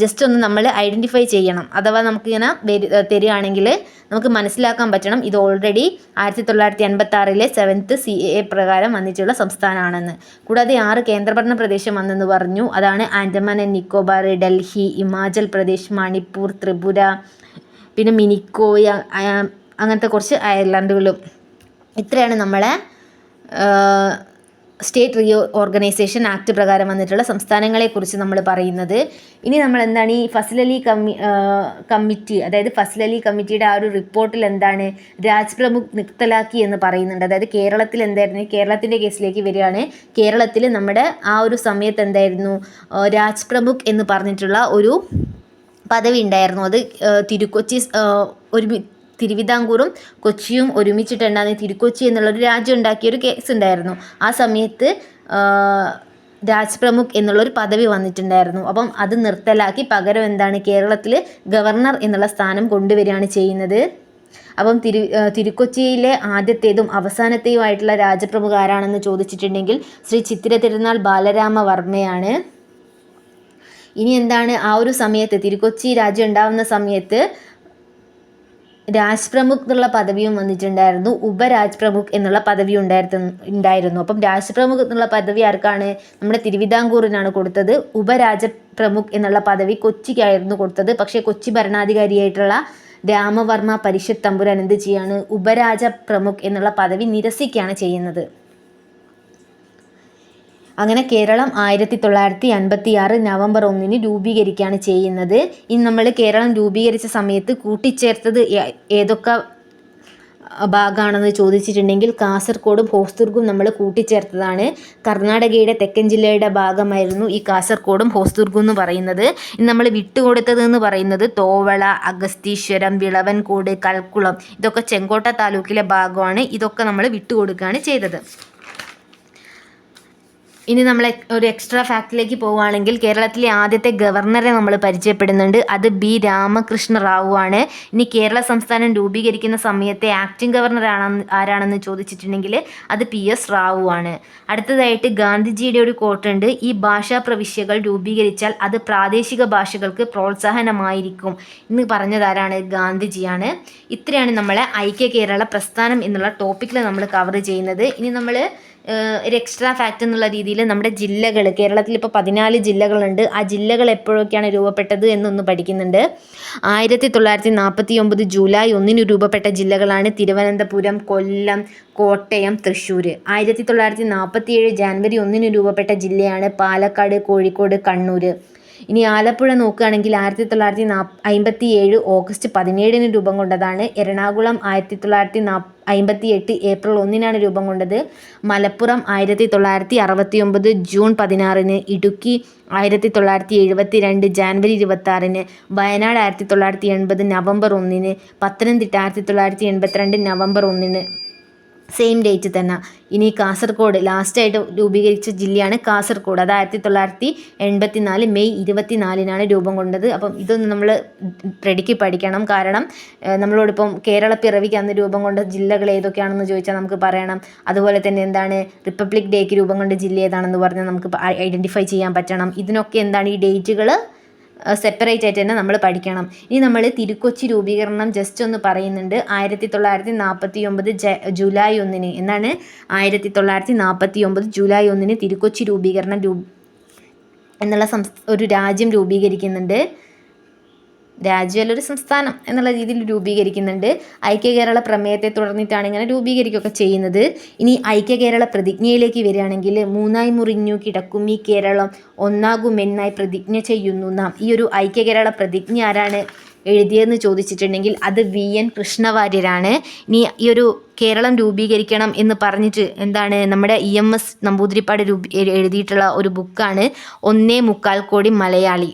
ജസ്റ്റ് ഒന്ന് നമ്മൾ ഐഡൻറ്റിഫൈ ചെയ്യണം. അഥവാ നമുക്കിങ്ങനെ തരികയാണെങ്കിൽ നമുക്ക് മനസ്സിലാക്കാൻ പറ്റണം ഇത് ഓൾറെഡി 1956 7th CAA പ്രകാരം വന്നിട്ടുള്ള സംസ്ഥാനമാണെന്ന്. കൂടാതെ 6 കേന്ദ്രഭരണ പ്രദേശം വന്നെന്ന് പറഞ്ഞു. അതാണ് ആൻഡമാൻ ആൻഡ് നിക്കോബാർ, ഡൽഹി, ഹിമാചൽ പ്രദേശ്, മണിപ്പൂർ, ത്രിപുര, പിന്നെ മിനിക്കോയ്, അങ്ങനത്തെ കുറച്ച് അയർലൻഡുകളും. ഇത്രയാണ് നമ്മളെ സ്റ്റേറ്റ് റീഓർഗനൈസേഷൻ ആക്ട് പ്രകാരം വന്നിട്ടുള്ള സംസ്ഥാനങ്ങളെക്കുറിച്ച് നമ്മൾ പറയുന്നത്. ഇനി നമ്മൾ എന്താണ് ഈ ഫസൽ അലി കമ്മിറ്റി, അതായത് ഫസൽ അലി കമ്മിറ്റിയുടെ ആ ഒരു റിപ്പോർട്ടിൽ എന്താണ് രാജ് പ്രമുഖ് നിർത്തലാക്കി എന്ന് പറയുന്നുണ്ട്. അതായത് കേരളത്തിൽ എന്തായിരുന്നു, കേരളത്തിൻ്റെ കേസിലേക്ക് വരികയാണ്. കേരളത്തിൽ നമ്മുടെ ആ ഒരു സമയത്ത് എന്തായിരുന്നു, രാജ് പ്രമുഖ് എന്ന് പറഞ്ഞിട്ടുള്ള ഒരു പദവി ഉണ്ടായിരുന്നു. അത് തിരുവിതാംകൂറും കൊച്ചിയും ഒരുമിച്ചിട്ടുണ്ടാകുന്ന തിരുക്കൊച്ചി എന്നുള്ളൊരു രാജ്യം ഉണ്ടാക്കിയൊരു കേസ് ഉണ്ടായിരുന്നു. ആ സമയത്ത് രാജ് പ്രമുഖ് എന്നുള്ളൊരു പദവി വന്നിട്ടുണ്ടായിരുന്നു. അപ്പം അത് നിർത്തലാക്കി പകരം എന്താണ് കേരളത്തിൽ ഗവർണർ എന്നുള്ള സ്ഥാനം കൊണ്ടുവരികയാണ് ചെയ്യുന്നത്. അപ്പം തിരുക്കൊച്ചിയിലെ ആദ്യത്തേതും അവസാനത്തെയുമായിട്ടുള്ള രാജപ്രമുഖ ആരാണെന്ന് ചോദിച്ചിട്ടുണ്ടെങ്കിൽ ശ്രീ ചിത്തിര തിരുനാൾ ബാലരാമവർമ്മയാണ്. ഇനി എന്താണ് ആ ഒരു സമയത്ത് തിരുക്കൊച്ചി രാജ്യം ഉണ്ടാകുന്ന സമയത്ത് രാജ് പ്രമുഖ് എന്നുള്ള പദവിയും വന്നിട്ടുണ്ടായിരുന്നു, ഉപരാജ് പ്രമുഖ് എന്നുള്ള പദവി ഉണ്ടായിരുന്നു. അപ്പം രാജ് പ്രമുഖ് എന്നുള്ള പദവി ആർക്കാണ്, നമ്മുടെ തിരുവിതാംകൂറിനാണ് കൊടുത്തത്. ഉപരാജ പ്രമുഖ് എന്നുള്ള പദവി കൊച്ചിക്കായിരുന്നു കൊടുത്തത്. പക്ഷേ കൊച്ചി ഭരണാധികാരിയായിട്ടുള്ള രാമവർമ്മ പരിഷത്ത് തമ്പുരാൻ എന്ത് ചെയ്യാണ്, ഉപരാജ പ്രമുഖ് എന്നുള്ള പദവി നിരസിക്കുകയാണ് ചെയ്യുന്നത്. അങ്ങനെ കേരളം 1956 നവംബർ 1 രൂപീകരിക്കുകയാണ് ചെയ്യുന്നത്. ഇനി നമ്മൾ കേരളം രൂപീകരിച്ച സമയത്ത് കൂട്ടിച്ചേർത്തത് ഏതൊക്കെ ഭാഗമാണെന്ന് ചോദിച്ചിട്ടുണ്ടെങ്കിൽ കാസർഗോഡും ഹോസ്ദുർഗും നമ്മൾ കൂട്ടിച്ചേർത്തതാണ്. കർണാടകയുടെ തെക്കൻ ജില്ലയുടെ ഭാഗമായിരുന്നു ഈ കാസർഗോഡും ഹോസ്ദുർഗും എന്ന് പറയുന്നത്. ഇനി നമ്മൾ വിട്ടുകൊടുത്തത് എന്ന് പറയുന്നത് തോവള, അഗസ്തീശ്വരം, വിളവൻകോട്, കൽക്കുളം, ഇതൊക്കെ ചെങ്കോട്ട താലൂക്കിലെ ഭാഗമാണ്. ഇതൊക്കെ നമ്മൾ വിട്ടുകൊടുക്കുകയാണ് ചെയ്തത്. ഇനി നമ്മൾ ഒരു എക്സ്ട്രാ ഫാക്റ്റിലേക്ക് പോവുകയാണെങ്കിൽ കേരളത്തിലെ ആദ്യത്തെ ഗവർണറെ നമ്മൾ പരിചയപ്പെടുന്നുണ്ട്. അത് B. രാമകൃഷ്ണ റാവു ആണ്. ഇനി കേരള സംസ്ഥാനം രൂപീകരിക്കുന്ന സമയത്തെ ആക്ടിംഗ് ഗവർണർ ആരാണെന്ന് ചോദിച്ചിട്ടുണ്ടെങ്കിൽ അത് PS റാവു ആണ്. അടുത്തതായിട്ട് ഗാന്ധിജിയുടെ ഒരു കോട്ടുണ്ട്, ഈ ഭാഷാ പ്രവിശ്യകൾ രൂപീകരിച്ചാൽ അത് പ്രാദേശിക ഭാഷകൾക്ക് പ്രോത്സാഹനമായിരിക്കും എന്ന് പറഞ്ഞതാരാണ്, ഗാന്ധിജിയാണ്. ഇത്രയാണ് നമ്മളെ ഐക്യ കേരള പ്രസ്ഥാനം എന്നുള്ള ടോപ്പിക്കിൽ നമ്മൾ കവർ ചെയ്യുന്നത്. ഇനി നമ്മൾ ഒരു എക്സ്ട്രാ ഫാക്റ്റ് എന്നുള്ള രീതിയിൽ നമ്മുടെ ജില്ലകൾ, കേരളത്തിൽ ഇപ്പോൾ 14 ജില്ലകളുണ്ട്. ആ ജില്ലകൾ എപ്പോഴൊക്കെയാണ് രൂപപ്പെട്ടത് എന്നൊന്ന് പഠിക്കുന്നുണ്ട്. 1949 ജൂലൈ 1 രൂപപ്പെട്ട ജില്ലകളാണ് തിരുവനന്തപുരം, കൊല്ലം, കോട്ടയം, തൃശ്ശൂർ. 1947 ജാനുവരി 1 രൂപപ്പെട്ട ജില്ലയാണ് പാലക്കാട്, കോഴിക്കോട്, കണ്ണൂർ. ഇനി ആലപ്പുഴ നോക്കുകയാണെങ്കിൽ 1957 ഓഗസ്റ്റ് 17 രൂപം കൊണ്ടതാണ്. എറണാകുളം 1958 ഏപ്രിൽ 1 രൂപം കൊണ്ടത്. Malappuram 1969 June 16. Idukki 1972 January 26. Wayanad 1980 November 1. Pathanamthitta 1982 November 1. Same date തന്നെ. ഇനി കാസർഗോഡ് ലാസ്റ്റായിട്ട് രൂപീകരിച്ച ജില്ലയാണ് കാസർഗോഡ്. അത് 1984 മെയ് 24 രൂപം കൊണ്ടത്. അപ്പം ഇതൊന്ന് നമ്മൾ റെഡിക്ക് പഠിക്കണം. കാരണം നമ്മളോടിപ്പം കേരളപ്പിറവിക്ക് അന്ന് രൂപം കൊണ്ട ജില്ലകൾ ഏതൊക്കെയാണെന്ന് ചോദിച്ചാൽ നമുക്ക് പറയണം. അതുപോലെ തന്നെ എന്താണ് റിപ്പബ്ലിക് ഡേക്ക് രൂപം കൊണ്ട ജില്ല ഏതാണെന്ന് പറഞ്ഞാൽ നമുക്ക് ഐഡൻറ്റിഫൈ ചെയ്യാൻ പറ്റണം. ഇതിനൊക്കെ എന്താണ് ഈ ഡേറ്റുകൾ സെപ്പറേറ്റ് ആയിട്ട് തന്നെ നമ്മൾ പഠിക്കണം. ഇനി നമ്മൾ തിരുക്കൊച്ചി രൂപീകരണം ജസ്റ്റ് ഒന്ന് പറയുന്നുണ്ട്. 1949 ജൂലൈ 1 എന്നാണ് 1949 ജൂലൈ 1 തിരുക്കൊച്ചി രൂപീകരണം എന്നുള്ള ഒരു രാജ്യം രൂപീകരിക്കുന്നുണ്ട്. രാജ്യമല്ല, ഒരു സംസ്ഥാനം എന്നുള്ള രീതിയിൽ രൂപീകരിക്കുന്നുണ്ട്. ഐക്യ കേരള പ്രമേയത്തെ തുടർന്നിട്ടാണ് ഇങ്ങനെ രൂപീകരിക്കുകയൊക്കെ ചെയ്യുന്നത്. ഇനി ഐക്യ കേരള പ്രതിജ്ഞയിലേക്ക് വരികയാണെങ്കിൽ മൂന്നായി മുറിഞ്ഞു കിടക്കും ഈ കേരളം ഒന്നാകുമെന്നായി പ്രതിജ്ഞ ചെയ്യുന്നു നാം. ഈ ഒരു ഐക്യ കേരള പ്രതിജ്ഞ ആരാണ് എഴുതിയതെന്ന് ചോദിച്ചിട്ടുണ്ടെങ്കിൽ അത് VN കൃഷ്ണവാര്യരാണ്. ഇനി ഈ ഒരു കേരളം രൂപീകരിക്കണം എന്ന് പറഞ്ഞിട്ട് എന്താണ് നമ്മുടെ EMS നമ്പൂതിരിപ്പാട് എഴുതിയിട്ടുള്ള ഒരു ബുക്കാണ് 1.25 കോടി മലയാളി.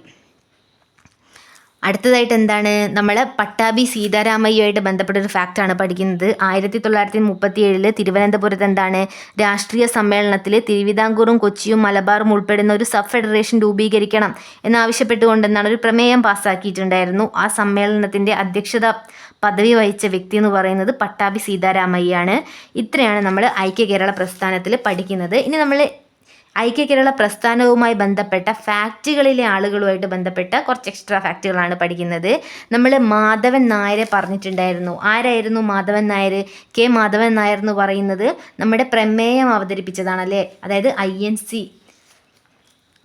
അടുത്തതായിട്ട് എന്താണ് നമ്മൾ പട്ടാഭി സീതാരാമയ്യയുമായിട്ട് ബന്ധപ്പെട്ടൊരു ഫാക്റ്റാണ് പഠിക്കുന്നത്. 1937 തിരുവനന്തപുരത്ത് എന്താണ് രാഷ്ട്രീയ സമ്മേളനത്തിൽ തിരുവിതാംകൂറും കൊച്ചിയും മലബാറും ഉൾപ്പെടുന്ന ഒരു സബ് ഫെഡറേഷൻ രൂപീകരിക്കണം എന്നാവശ്യപ്പെട്ടുകൊണ്ട് എന്താണ് ഒരു പ്രമേയം പാസ്സാക്കിയിട്ടുണ്ടായിരുന്നു. ആ സമ്മേളനത്തിൻ്റെ അധ്യക്ഷത പദവി വഹിച്ച വ്യക്തി എന്ന് പറയുന്നത് പട്ടാഭി സീതാരാമയ്യയാണ്. ഇത്രയാണ് നമ്മൾ ഐക്യ കേരള പ്രസ്ഥാനത്തിൽ പഠിക്കുന്നത്. ഇനി നമ്മൾ ഐക്യ കേരള പ്രസ്ഥാനവുമായി ബന്ധപ്പെട്ട ഫാക്റ്റുകളിലെ ആളുകളുമായിട്ട് ബന്ധപ്പെട്ട കുറച്ച് എക്സ്ട്രാ ഫാക്റ്റുകളാണ് പഠിക്കുന്നത്. നമ്മൾ മാധവൻ നായരെ പറഞ്ഞിട്ടുണ്ടായിരുന്നു. ആരായിരുന്നു മാധവൻ നായർ? കെ മാധവൻ നായർ എന്ന് പറയുന്നത് നമ്മുടെ പ്രമേയം അവതരിപ്പിച്ചതാണ് അല്ലേ. അതായത് INC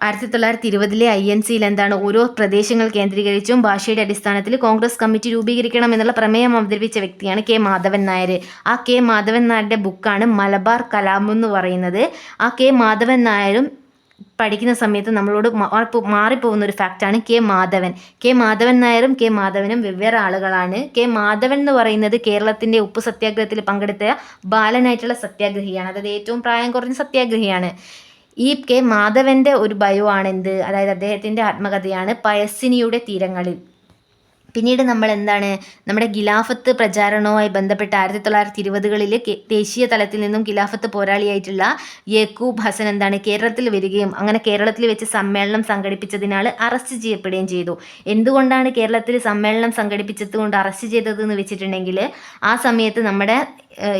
1920 INCയിൽ എന്താണ് ഓരോ പ്രദേശങ്ങൾ കേന്ദ്രീകരിച്ചും ഭാഷയുടെ അടിസ്ഥാനത്തിൽ കോൺഗ്രസ് കമ്മിറ്റി രൂപീകരിക്കണം എന്നുള്ള പ്രമേയം അവതരിപ്പിച്ച വ്യക്തിയാണ് കെ മാധവൻ നായർ. ആ കെ മാധവൻ നായരുടെ ബുക്കാണ് മലബാർ കലാം എന്ന് പറയുന്നത്. ആ കെ മാധവൻ നായരും പഠിക്കുന്ന സമയത്ത് നമ്മളോട് മാറിപ്പോകുന്ന ഒരു ഫാക്റ്റാണ് കെ മാധവൻ. കെ മാധവൻ നായരും കെ മാധവനും വെവ്വേറെ ആളുകളാണ്. കെ മാധവൻ എന്ന് പറയുന്നത് കേരളത്തിൻ്റെ ഉപ്പ് സത്യാഗ്രഹത്തിൽ പങ്കെടുത്ത ബാലനായിട്ടുള്ള സത്യാഗ്രഹിയാണ്. അതായത് ഏറ്റവും പ്രായം കുറഞ്ഞ സത്യാഗ്രഹിയാണ്. ഈ കെ മാധവൻ്റെ ഒരു ബയോ ആണെന്ത്, അതായത് അദ്ദേഹത്തിൻ്റെ ആത്മകഥയാണ് പയസ്സിനിയുടെ തീരങ്ങളിൽ. പിന്നീട് നമ്മൾ എന്താണ് നമ്മുടെ ഖിലാഫത്ത് പ്രചാരണവുമായി ബന്ധപ്പെട്ട് 1920കളിൽ ദേശീയ തലത്തിൽ നിന്നും ഖിലാഫത്ത് പോരാളിയായിട്ടുള്ള യാക്കൂബ് ഹസൻ എന്താണ് കേരളത്തിൽ വരികയും അങ്ങനെ കേരളത്തിൽ വെച്ച് സമ്മേളനം സംഘടിപ്പിച്ചതിനാൽ അറസ്റ്റ് ചെയ്യപ്പെടുകയും ചെയ്തു. എന്തുകൊണ്ടാണ് കേരളത്തിൽ സമ്മേളനം സംഘടിപ്പിച്ചത് കൊണ്ട് അറസ്റ്റ് ചെയ്തതെന്ന് വെച്ചിട്ടുണ്ടെങ്കിൽ ആ സമയത്ത് നമ്മുടെ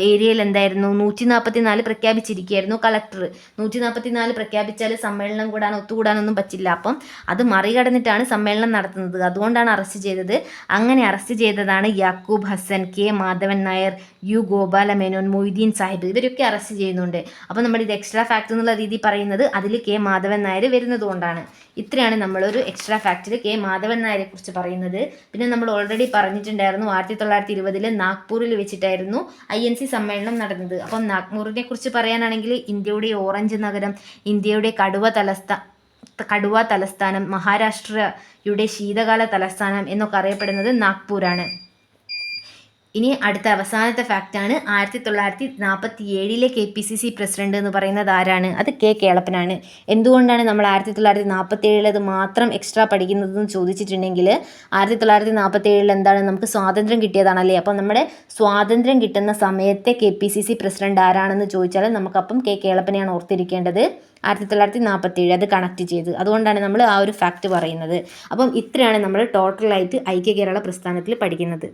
ഏരിയയിൽ എന്തായിരുന്നു 144 പ്രഖ്യാപിച്ചിരിക്കുകയായിരുന്നു കളക്ടർ. 144 പ്രഖ്യാപിച്ചാൽ സമ്മേളനം ഒത്തുകൂടാനൊന്നും പറ്റില്ല. അപ്പം അത് മറികടന്നിട്ടാണ് സമ്മേളനം നടത്തുന്നത്. അതുകൊണ്ടാണ് അറസ്റ്റ് ചെയ്തത്. അങ്ങനെ അറസ്റ്റ് ചെയ്തതാണ് യാക്കൂബ് ഹസൻ, കെ മാധവൻ നായർ, യു ഗോപാലമേനോൻ, മൊയ്തീൻ സാഹിബ്, ഇവരൊക്കെ അറസ്റ്റ് ചെയ്യുന്നുണ്ട്. അപ്പോൾ നമ്മൾ ഇത് എക്സ്ട്രാ ഫാക്ട് എന്നുള്ള രീതി പറയുന്നത് അതിൽ കെ മാധവൻ നായർ വരുന്നത് കൊണ്ടാണ്. ഇത്രയാണ് നമ്മളൊരു എക്സ്ട്രാ ഫാക്റ്റിൽ കെ മാധവൻ നായരെ കുറിച്ച് പറയുന്നത്. പിന്നെ നമ്മൾ ഓൾറെഡി പറഞ്ഞിട്ടുണ്ടായിരുന്നു 1920 നാഗ്പൂരിൽ വെച്ചിട്ടായിരുന്നു INC സമ്മേളനം നടന്നത്. അപ്പം നാഗ്പൂരിനെ കുറിച്ച് പറയാനാണെങ്കിൽ ഇന്ത്യയുടെ ഓറഞ്ച് നഗരം, ഇന്ത്യയുടെ കടുവ തലസ്ഥാനം, മഹാരാഷ്ട്രയുടെ ശീതകാല തലസ്ഥാനം എന്നൊക്കെ അറിയപ്പെടുന്നത് നാഗ്പൂരാണ്. ഇനി അടുത്ത അവസാനത്തെ ഫാക്റ്റാണ് 1947 KPCC പ്രസിഡന്റ് എന്ന് പറയുന്നത് ആരാണ്? അത് കെ കേളപ്പനാണ്. എന്തുകൊണ്ടാണ് നമ്മൾ 1947 അത് മാത്രം എക്സ്ട്രാ പഠിക്കുന്നതെന്ന് ചോദിച്ചിട്ടുണ്ടെങ്കിൽ 1947 എന്താണ് നമുക്ക് സ്വാതന്ത്ര്യം കിട്ടിയതാണല്ലേ. അപ്പം നമ്മുടെ സ്വാതന്ത്ര്യം കിട്ടുന്ന സമയത്തെ KPCC പ്രസിഡന്റ് ആരാണെന്ന് ചോദിച്ചാൽ നമുക്കപ്പം കെ കേളപ്പനെയാണ് ഓർത്തിരിക്കേണ്ടത്. 1947 അത് കണക്ട് ചെയ്ത്, അതുകൊണ്ടാണ് നമ്മൾ ആ ഒരു ഫാക്റ്റ് പറയുന്നത്. അപ്പം ഇത്രയാണ് നമ്മൾ ടോട്ടലായിട്ട് ഐക്യ കേരള പ്രസ്ഥാനത്തിൽ പഠിക്കുന്നത്.